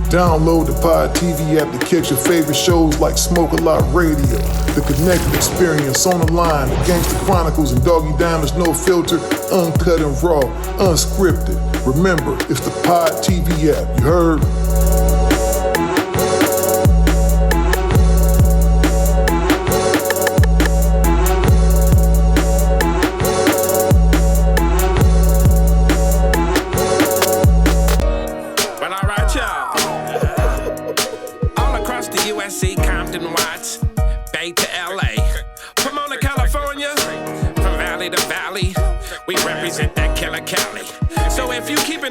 Download the Pod TV app to catch your favorite shows like Smoke A Lot Radio, The Connected Experience, On the Line, The Gangster Chronicles, and Doggy Diamonds No Filter, uncut and raw, unscripted. Remember, it's the Pod TV app, you heard?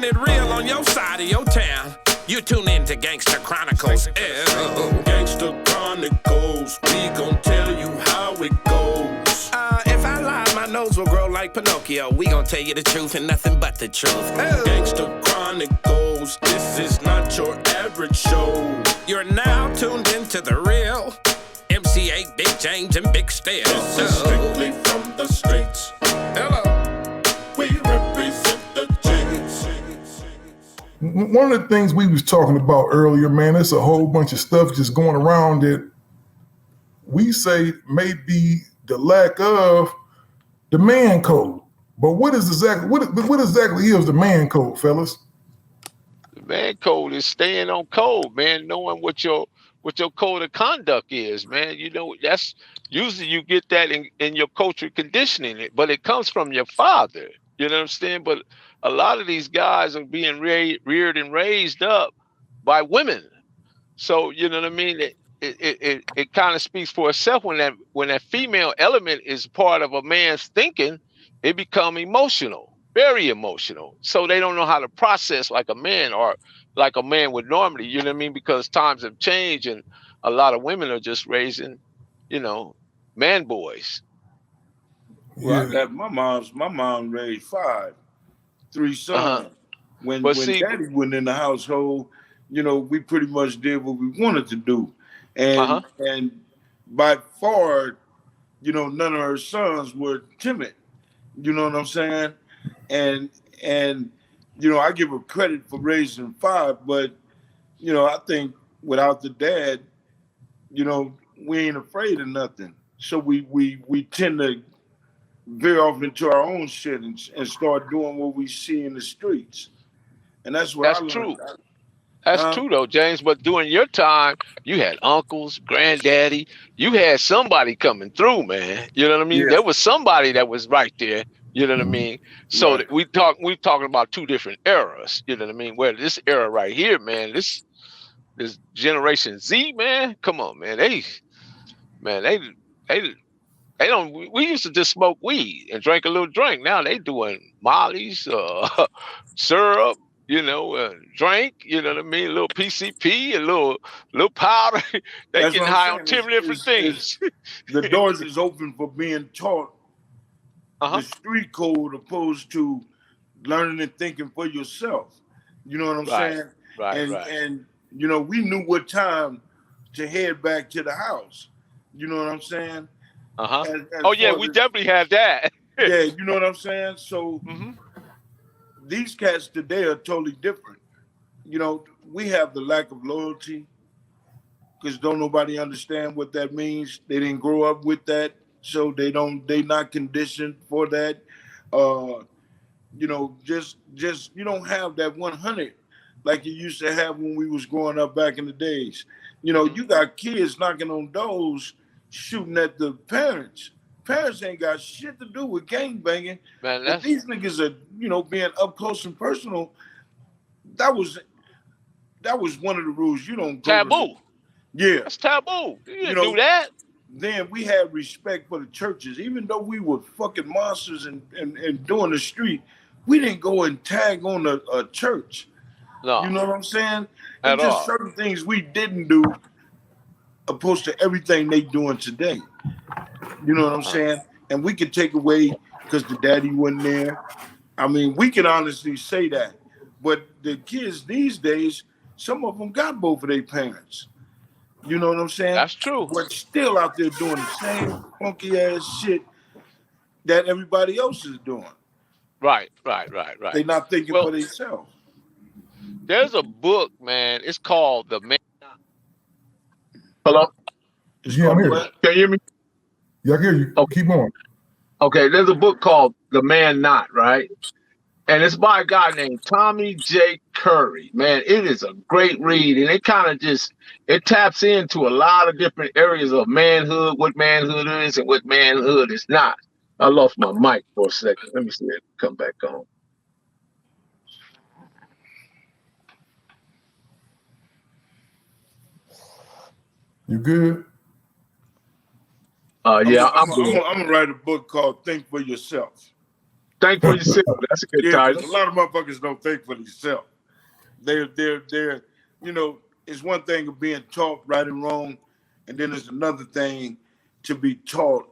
It real on your side of your town. You tune in to Gangster Chronicles. Gangster Chronicles, we gon' tell you how it goes. If I lie, my nose will grow like Pinocchio. We gon' tell you the truth and nothing but the truth. Gangster Chronicles, this is not your average show. You're now tuned into the real MC8, Big James, and Big Steel. This is strictly from the streets. Hello. We represent the TGC. One of the things we was talking about earlier, man, there's a whole bunch of stuff just going around that we say may be the lack of the man code. But what exactly is the man code, fellas? The man code is staying on code, man, knowing what your code of conduct is, man. You know, that's usually you get that in your cultural conditioning, but it comes from your father. You know what I'm saying? But a lot of these guys are being reared and raised up by women. So, you know what I mean? It kind of speaks for itself when that female element is part of a man's thinking, it become emotional, very emotional. So they don't know how to process like a man or like a man would normally, you know what I mean? Because times have changed and a lot of women are just raising, you know, man boys. Well, I got my mom raised 3 sons. When daddy went in the household, you know, we pretty much did what we wanted to do. And by far, you know, none of her sons were timid. You know what I'm saying? And you know, I give her credit for raising 5, but you know, I think without the dad, you know, we ain't afraid of nothing. So we tend to veer off into our own shit and start doing what we see in the streets. And that's what I learned. True. That's true though, James. But during your time, you had uncles, granddaddy. You had somebody coming through, man. You know what I mean? Yeah. There was somebody that was right there. You know what I mean? So right. We're talking about 2 different eras. You know what I mean? Where this era right here, man, this Generation Z, man. Come on, man. They don't. We used to just smoke weed and drink a little drink. Now they doing mollies, syrup, you know, drink. You know what I mean? A little PCP, a little powder. They getting high on 10 different things. The doors is open for being taught the street code, opposed to learning and thinking for yourself. You know what I'm saying? Right. And you know, we knew what time to head back to the house. You know what I'm saying? We definitely had that. Yeah, you know what I'm saying? So these cats today are totally different. You know, we have the lack of loyalty because don't nobody understand what that means. They didn't grow up with that, so they not conditioned for that. You know, just you don't have that 100 like you used to have when we was growing up back in the days. You know, you got kids knocking on doors, shooting at the parents. Parents ain't got shit to do with gangbanging. Man, if these niggas are, you know, being up close and personal, that was one of the rules. You don't go taboo. Yeah, that's taboo. You didn't do that. Then we had respect for the churches, even though we were fucking monsters and doing the street. We didn't go and tag on a church. No, you know what I'm saying? It's just certain things we didn't do, opposed to everything they doing today. You know what I'm saying? And we could take away because the daddy wasn't there. I mean, we can honestly say that. But the kids these days, some of them got both of their parents. You know what I'm saying? That's true. But still out there doing the same funky ass shit that everybody else is doing. Right. They're not thinking for themselves. There's a book, man. It's called The Man. Hello? Yeah, I'm here. Can you hear me? Yeah, I hear you. Okay. Keep on. Okay, there's a book called The Man Not, right? And it's by a guy named Tommy J. Curry. Man, it is a great read, and it kind of it taps into a lot of different areas of manhood, what manhood is and what manhood is not. I lost my mic for a second. Let me see it come back on. You good? Yeah, I'm gonna write a book called "Think for Yourself." Think for yourself. That's a good title. A lot of motherfuckers don't think for themselves. They're, you know, it's one thing of being taught right and wrong, and then it's another thing to be taught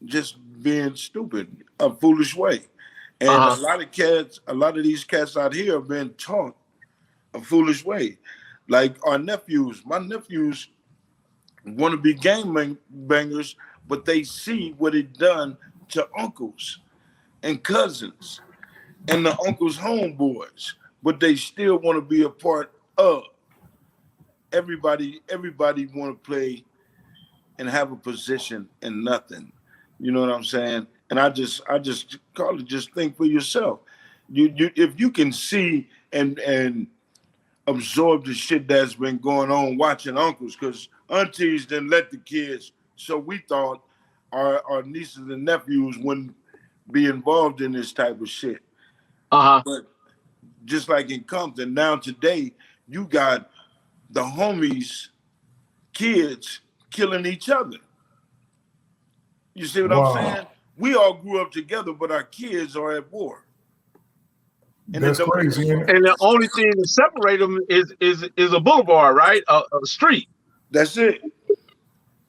just being stupid, a foolish way. And a lot of these cats out here have been taught a foolish way. Like my nephews want to be gang bangers, but they see what it done to uncles and cousins and the uncle's homeboys, but they still want to be a part of. Everybody want to play and have a position in nothing. You know what I'm saying? And I just call it just think for yourself. You if you can see and absorb the shit that's been going on watching uncles, because aunties didn't let the kids, so we thought our nieces and nephews wouldn't be involved in this type of shit. But just like in Compton, now today, you got the homies' kids killing each other. You see what I'm saying? We all grew up together, but our kids are at war. And that's crazy. And the only thing to separate them is a boulevard, right? A street. That's it.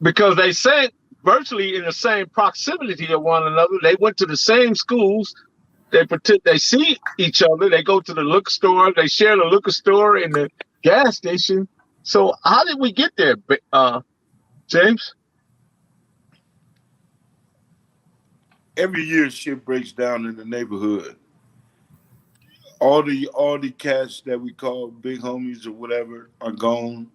Because they sat virtually in the same proximity of one another. They went to the same schools. They see each other. They go to the liquor store. They share the liquor store and the gas station. So how did we get there, James? Every year, shit breaks down in the neighborhood. All the cats that we call big homies or whatever are gone.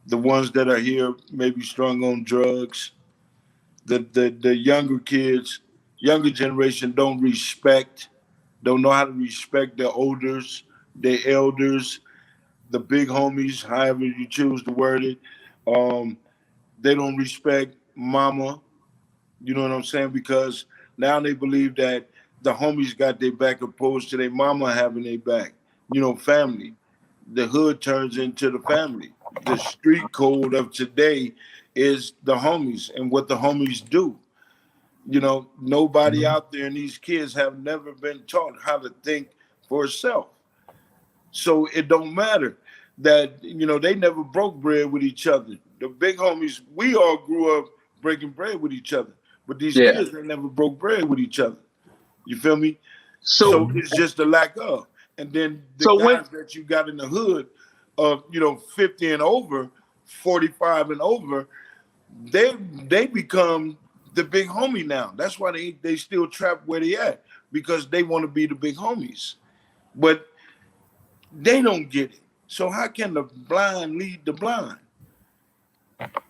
The ones that are here may be strung on drugs. The younger kids, younger generation don't know how to respect their elders, the big homies, however you choose to word it. They don't respect mama. You know what I'm saying? Because now they believe that the homies got their back opposed to their mama having their back. You know, family. The hood turns into the family. The street code of today is the homies and what the homies do. You know, nobody out there, and these kids have never been taught how to think for itself. So it don't matter that, you know, they never broke bread with each other. The big homies, we all grew up breaking bread with each other, but these kids, they never broke bread with each other. You feel me? So it's just a lack of. And then the guys that you got in the hood of, you know, 50 and over, 45 and over, they become the big homie now. That's why they still trapped where they at, because they want to be the big homies. But they don't get it. So how can the blind lead the blind?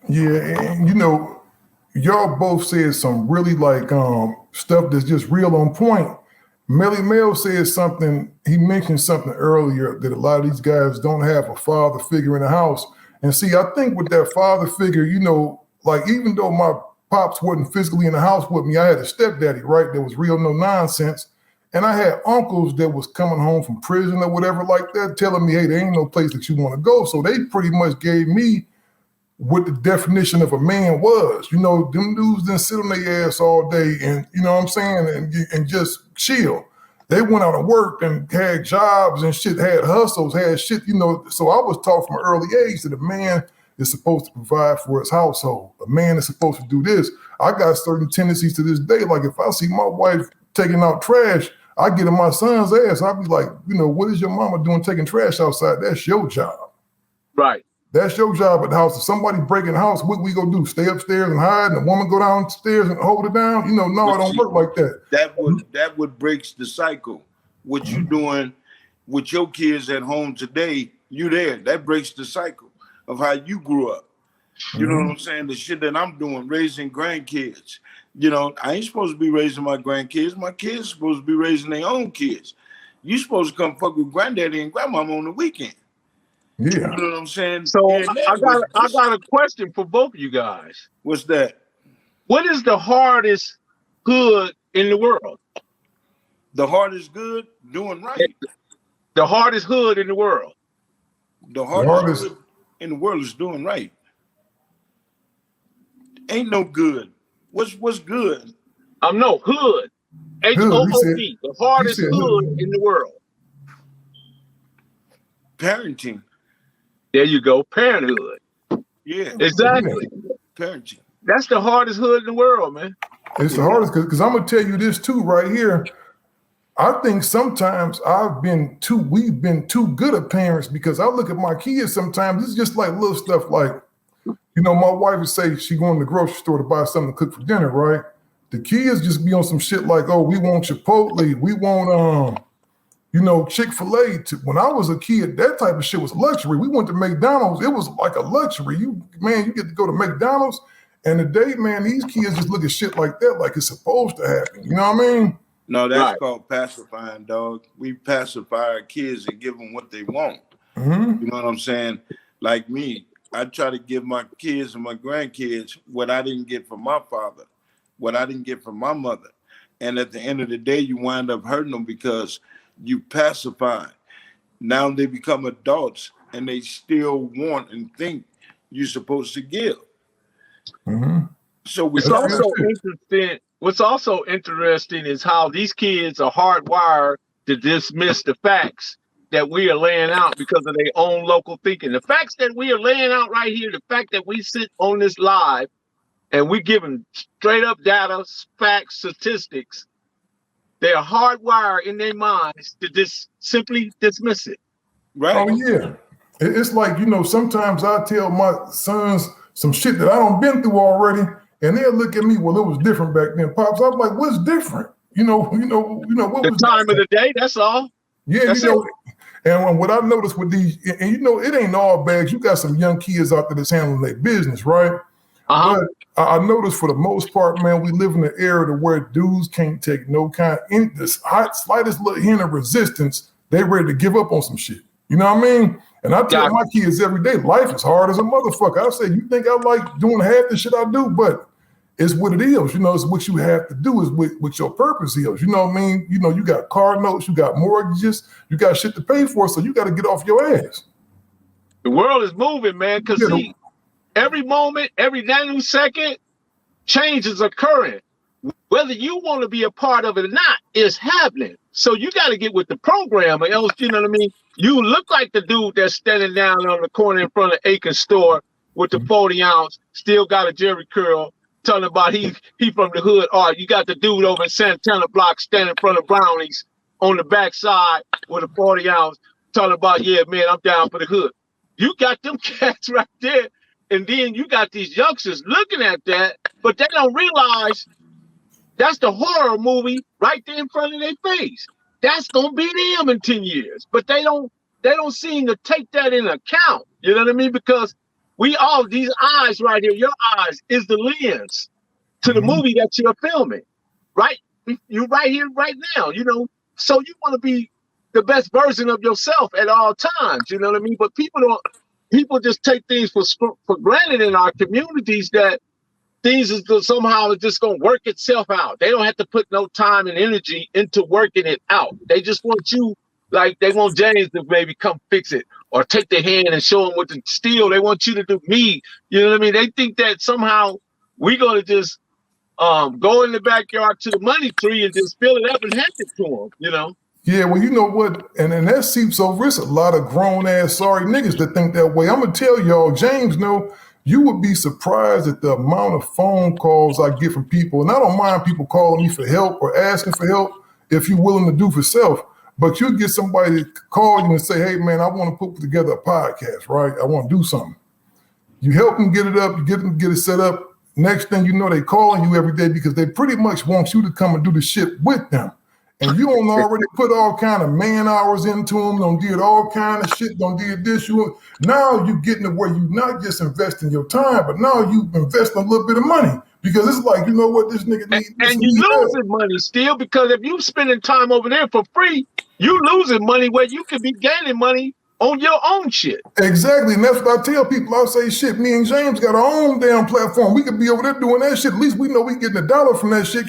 Yeah, and you know, y'all both said some really like stuff that's just real on point. Melly Mel said something, he mentioned something earlier that a lot of these guys don't have a father figure in the house. And see, I think with that father figure, you know, like even though my pops wasn't physically in the house with me, I had a stepdaddy, right? That was real no nonsense. And I had uncles that was coming home from prison or whatever like that, telling me, hey, there ain't no place that you want to go. So they pretty much gave me what the definition of a man was. You know, them dudes didn't sit on their ass all day and, you know what I'm saying, and just chill. They went out and worked and had jobs and shit, had hustles, had shit, you know. So I was taught from an early age that a man is supposed to provide for his household. A man is supposed to do this. I got certain tendencies to this day. Like if I see my wife taking out trash, I get in my son's ass. I'll be like, you know, what is your mama doing taking trash outside? That's your job. Right. That's your job at the house. If somebody break in the house, what we go do? Stay upstairs and hide, and the woman go downstairs and hold it down? You know, no, it don't work like that. That would breaks the cycle. What you doing with your kids at home today, you there. That breaks the cycle of how you grew up. You know what I'm saying? The shit that I'm doing, raising grandkids. You know, I ain't supposed to be raising my grandkids. My kids supposed to be raising their own kids. You supposed to come fuck with granddaddy and grandmama on the weekend. Yeah. You know what I'm saying? So Yeah, I got a question for both of you guys. What's that? What is the hardest hood in the world? The hardest good, doing right. The hardest hood in the world. The hardest good in the world is doing right. Ain't no good. What's good? No, hood. H-O-O-D. The hardest hood in the world. Parenting. There you go. Parenthood. Yeah. Exactly. Parenting. That's the hardest hood in the world, man. It's the hardest because I'm gonna tell you this too right here. I think sometimes we've been too good at parents because I look at my kids sometimes, it's just like little stuff like, you know, my wife would say she going to the grocery store to buy something to cook for dinner, right? The kids just be on some shit like, oh, we want Chipotle, we want you know, Chick-fil-A. When I was a kid, that type of shit was luxury. We went to McDonald's, it was like a luxury. You get to go to McDonald's, and today, man, these kids just look at shit like that like it's supposed to happen. You know what I mean? No, that's called pacifying, dog. We pacify our kids and give them what they want. You know what I'm saying? Like me, I try to give my kids and my grandkids what I didn't get from my father, what I didn't get from my mother. And at the end of the day, you wind up hurting them because you pacify. Now they become adults and they still want and think you're supposed to give. So it's also interesting. What's also interesting is how these kids are hardwired to dismiss the facts that we are laying out because of their own local thinking. The facts that we are laying out right here, the fact that we sit on this live and we giving straight up data, facts, statistics, they're hardwired in their minds to just simply dismiss it. Right. Oh, yeah. It's like, you know, sometimes I tell my sons some shit that I done been through already, and they'll look at me, well, it was different back then, Pops. I'm like, what's different? You know, what the was time different? of the day, that's all. Yeah, that's you know, and what I noticed with these, and you know, it ain't all bags. You got some young kids out there that's handling their business, right? But I noticed for the most part, man, we live in an era to where dudes can't take no kind in the slightest little hint of resistance, they ready to give up on some shit. You know what I mean? And I tell my kids every day, life is hard as a motherfucker. I say, you think I like doing half the shit I do, but it's what it is. You know, it's what you have to do is what your purpose is. You know what I mean? You know, you got car notes, you got mortgages, you got shit to pay for, so you got to get off your ass. The world is moving, man, because see, every moment, every nanosecond, change is occurring. Whether you want to be a part of it or not, it's happening. So you got to get with the program, or else, you know what I mean? You look like the dude that's standing down on the corner in front of Aiken store with the 40 ounce, still got a jerry curl, telling about he from the hood. Or you got the dude over in Santana Block standing in front of Brownies on the backside with a 40 ounce, telling about, yeah, man, I'm down for the hood. You got them cats right there. And then you got these youngsters looking at that, but they don't realize that's the horror movie right there in front of their face. That's gonna be them in 10 years. But they don't seem to take that into account. You know what I mean? Because we all, these eyes right here, your eyes is the lens to the movie that you're filming. Right? You're right here, right now, you know. So you want to be the best version of yourself at all times, you know what I mean? But people just take things for granted in our communities that things is somehow just going to work itself out. They don't have to put no time and energy into working it out. They just want you, like they want James to maybe come fix it or take their hand and show them what to steal. They want you to do me. You know what I mean? They think that somehow we're going to just go in the backyard to the money tree and just fill it up and hand it to them, you know? Yeah, well, you know what? And then that seeps over. It's a lot of grown-ass sorry niggas that think that way. I'm going to tell y'all, James, no, you would be surprised at the amount of phone calls I get from people. And I don't mind people calling me for help or asking for help if you're willing to do for self. But you get somebody to call you and say, hey, man, I want to put together a podcast, right? I want to do something. You help them get it up, you get them get it set up. Next thing you know, they calling you every day because they pretty much want you to come and do the shit with them. and you don't already put all kind of man hours into them, don't did all kind of shit, don't did this, now you getting to where you not just investing your time, but now you investing a little bit of money. Because it's like, you know what, this nigga needs. And you losing money still, because if you spending time over there for free, you losing money where you could be gaining money on your own shit. Exactly, and that's what I tell people. I say, shit, me and James got our own damn platform. We could be over there doing that shit. At least we know we getting $1 from that shit,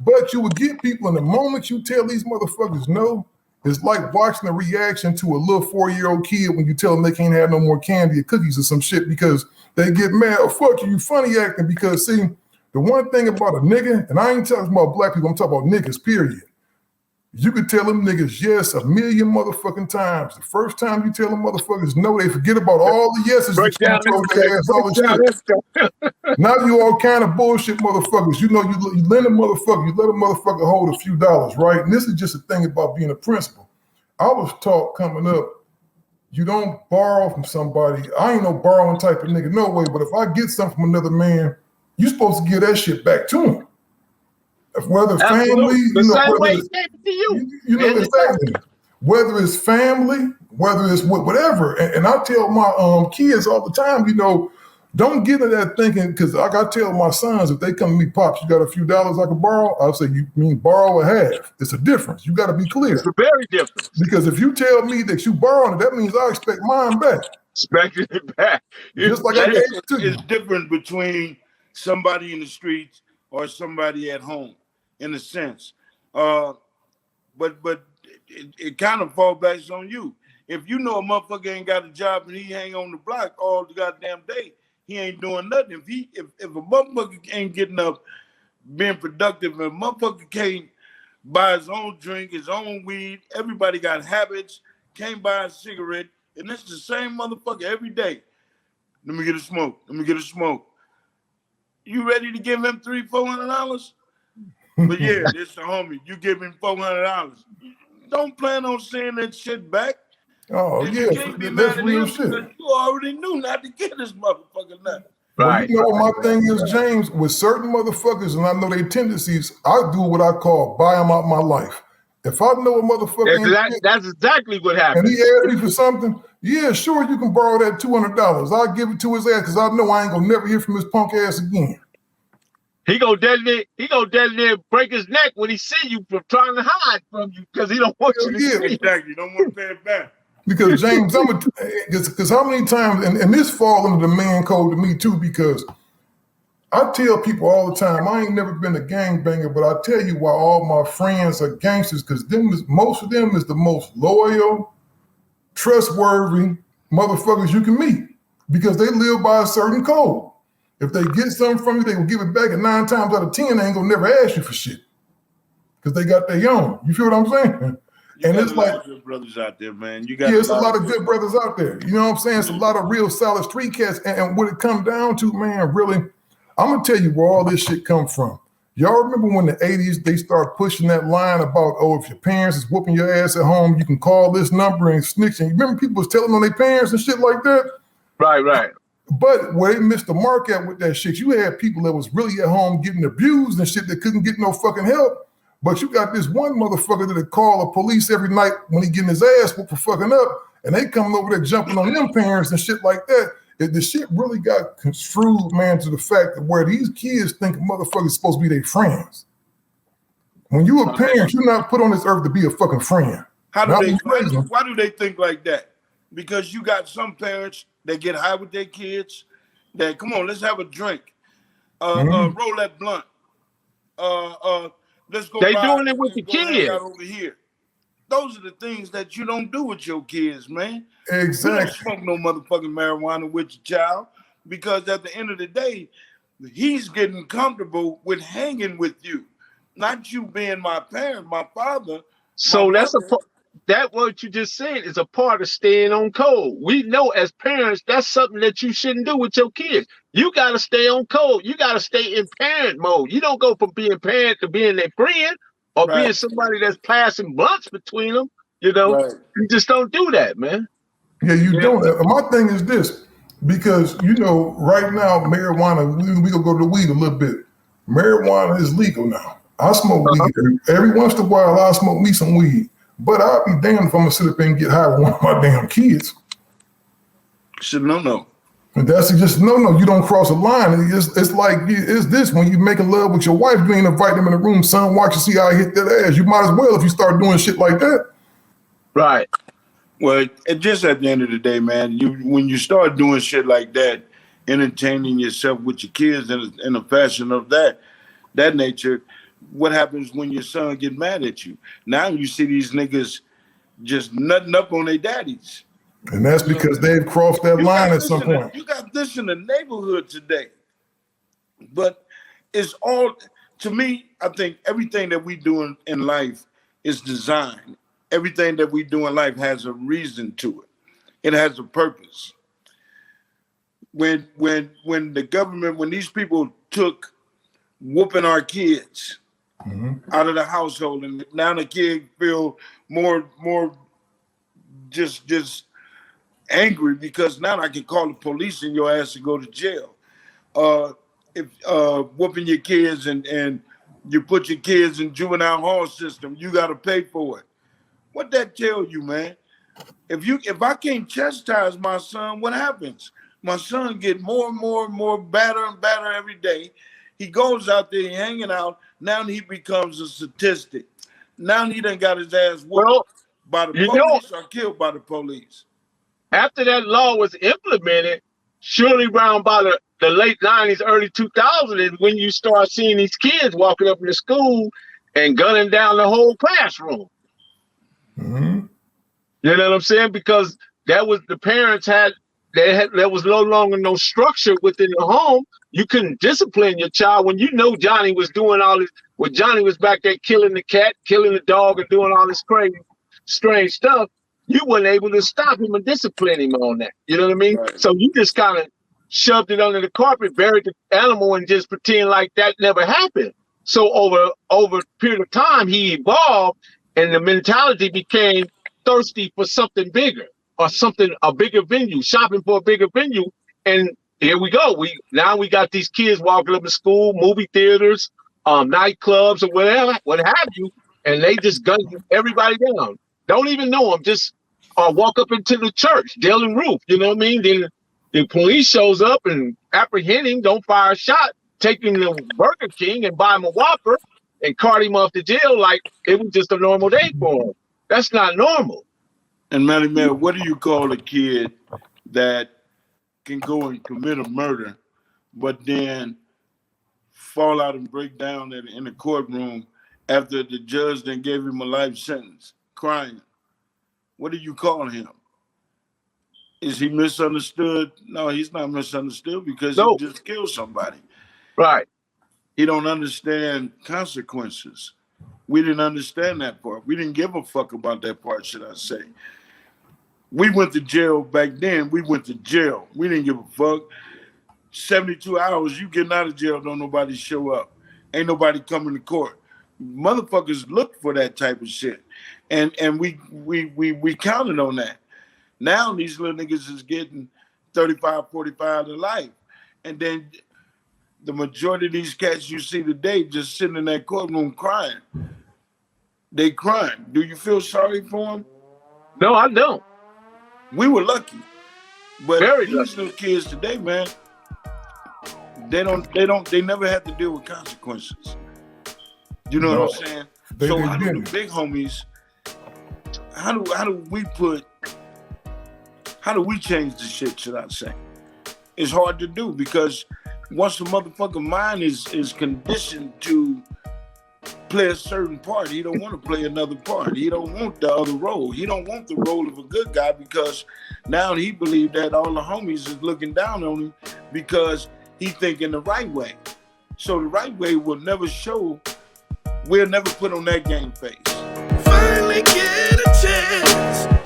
But you would get people, in the moment you tell these motherfuckers no, it's like watching a reaction to a little 4-year-old kid when you tell them they can't have no more candy or cookies or some shit because they get mad. Oh, fuck you funny acting. Because, see, the one thing about a nigga, and I ain't talking about black people, I'm talking about niggas, period. You could tell them niggas yes 1,000,000 motherfucking times. The first time you tell them motherfuckers no, they forget about all the yeses that you told their ass, all the shit. Now you all kind of bullshit motherfuckers. You lend a motherfucker, you let a motherfucker hold a few dollars, right? And this is just a thing about being a principal. I was taught coming up, you don't borrow from somebody. I ain't no borrowing type of nigga, no way. But if I get something from another man, you supposed to give that shit back to him. Whether family, exactly. Whether it's family, whether it's whatever. And I tell my kids all the time, don't get into that thinking, because like I tell my sons, if they come to me, Pops, you got a few dollars I can borrow? I'll say, you mean borrow or have? It's a difference. You got to be clear. It's a very difference. Because if you tell me that you borrowing it, that means I expect mine back. Expecting it back. Just like I gave it to you. It's different between somebody in the streets or somebody at home, in a sense. But it kind of falls back on you. If you know a motherfucker ain't got a job and he hang on the block all the goddamn day, he ain't doing nothing. If a motherfucker ain't getting up, being productive, and a motherfucker can't buy his own drink, his own weed, everybody got habits, can't buy a cigarette, and it's the same motherfucker every day. Let me get a smoke. Let me get a smoke. You ready to give him $300-$400? But yeah, this the homie. You give him $400. Don't plan on saying that shit back. Oh, yeah, that's real shit. You already knew not to get this motherfucker nothing. Right. You know what my thing is, James? With certain motherfuckers, and I know their tendencies, I do what I call buy them out my life. If I know a motherfucker, that's exactly what happened. And he asked me for something, yeah, sure, you can borrow that $200. I'll give it to his ass because I know I ain't gonna never hear from his punk ass again. He gonna definitely break his neck when he see you from trying to hide from you because he don't want you to see. Exactly, you don't want to pay it back. Because James, because how many times, and this fall under the man code to me too, because I tell people all the time, I ain't never been a gangbanger, but I tell you why all my friends are gangsters, because most of them is the most loyal, trustworthy motherfuckers you can meet, because they live by a certain code. If they get something from you, they will give it back, and 9 times out of 10, they ain't gonna never ask you for shit, because they got their own. You feel what I'm saying? And it's like good brothers out there, man. It's a lot of good brothers out there. You know what I'm saying? It's a lot of real solid street cats. And what it comes down to, man, really, I'm gonna tell you where all this shit come from. Y'all remember when the 80s they start pushing that line about, oh, if your parents is whooping your ass at home, you can call this number and snitch. And you remember people was telling on their parents and shit like that? Right. But where they missed the mark at with that shit, you had people that was really at home getting abused and shit that couldn't get no fucking help. But you got this one motherfucker that'll call the police every night when he getting his ass whooped for fucking up, and they coming over there jumping on them parents and shit like that. The shit really got construed, man, to the fact that where these kids think a motherfucker's supposed to be their friends. When you a parent, you're not put on this earth to be a fucking friend. Why do they think like that? Because you got some parents that get high with their kids, that, come on, let's have a drink. Roll that blunt. Let's go. They doing it with the kids over here. Those are the things that you don't do with your kids, man. Exactly. You don't smoke no motherfucking marijuana with your child, because at the end of the day, he's getting comfortable with hanging with you, not you being my parent, my father. So that what you just said is a part of staying on code. We know as parents that's something that you shouldn't do with your kids. You got to stay on code. You got to stay in parent mode. You don't go from being parent to being their friend or being somebody that's passing blunts between them. You You just don't do that, man. Yeah, you don't. My thing is this, because right now marijuana, we gonna go to the weed a little bit. Marijuana is legal now. I smoke weed. Every once in a while, I smoke me some weed. But I'll be damned if I'm going to sit up and get high with one of my damn kids. It's a no. And that's just no. You don't cross a line. It's like it's this when you making love with your wife, you ain't invite them in the room, son. Watch and see how I hit that ass. You might as well if you start doing shit like that. Right. Well, just at the end of the day, man, when you start doing shit like that, entertaining yourself with your kids in a fashion of that nature, what happens when your son get mad at you? Now you see these niggas just nutting up on their daddies. And that's because they've crossed that line at some point. You got this in the neighborhood today. But it's all, to me, I think everything that we do in life is designed. Everything that we do in life has a reason to it. It has a purpose. When the government, when these people took whooping our kids out of the household, and now the kid feel more just angry because now I can call the police and your ass to go to jail. If whooping your kids and you put your kids in juvenile hall system, you got to pay for it. What that tell you, man? If I can't chastise my son, what happens? My son get more and more badder and badder every day. He goes out there, he hanging out. Now he becomes a statistic. Now he done got his ass whooped by the police or killed by the police. After that law was implemented, surely around by the late 90s, early 2000s, is when you start seeing these kids walking up in the school and gunning down the whole classroom. Mm-hmm. You know what I'm saying? Because that was the parents there was no longer no structure within the home. You couldn't discipline your child when you know Johnny was doing all this. When Johnny was back there killing the cat, killing the dog, and doing all this crazy, strange stuff, you weren't able to stop him and discipline him on that. You know what I mean? Right. So you just kind of shoved it under the carpet, buried the animal, and just pretend like that never happened. So over a period of time, he evolved, and the mentality became thirsty for something bigger or a bigger venue, shopping for a bigger venue. And here we go. Now we got these kids walking up to school, movie theaters, nightclubs, or whatever, what have you, and they just gun everybody down. Don't even know them. Just walk up into the church, Dylan Roof. You know what I mean? Then the police shows up and apprehend him, don't fire a shot, take him to Burger King and buy him a Whopper and cart him off to jail like it was just a normal day for him. That's not normal. And Melly, man, what do you call a kid that can go and commit a murder, but then fall out and break down in the courtroom after the judge then gave him a life sentence, crying? What do you call him? Is he misunderstood? No, he's not misunderstood because he just killed somebody. Right. He don't understand consequences. We didn't understand that part. We didn't give a fuck about that part, should I say. We went to jail back then. We went to jail. We didn't give a fuck. 72 hours, you getting out of jail, don't nobody show up. Ain't nobody coming to court. Motherfuckers look for that type of shit. And we counted on that. Now these little niggas is getting 35, 45 to life. And then the majority of these cats you see today just sitting in that courtroom crying. They crying. Do you feel sorry for them? No, I don't. We were lucky. But Very these lucky. little kids today, man, they never have to deal with consequences. You know what I'm saying? So how do the big homies, how do we change the shit, should I say? It's hard to do because once a motherfucking mind is conditioned to play a certain part, he don't want to play another part. He don't want the other role. He don't want the role of a good guy because now he believes that all the homies is looking down on him because he thinking the right way. So the right way will never show. We'll never put on that game face. Finally get a chance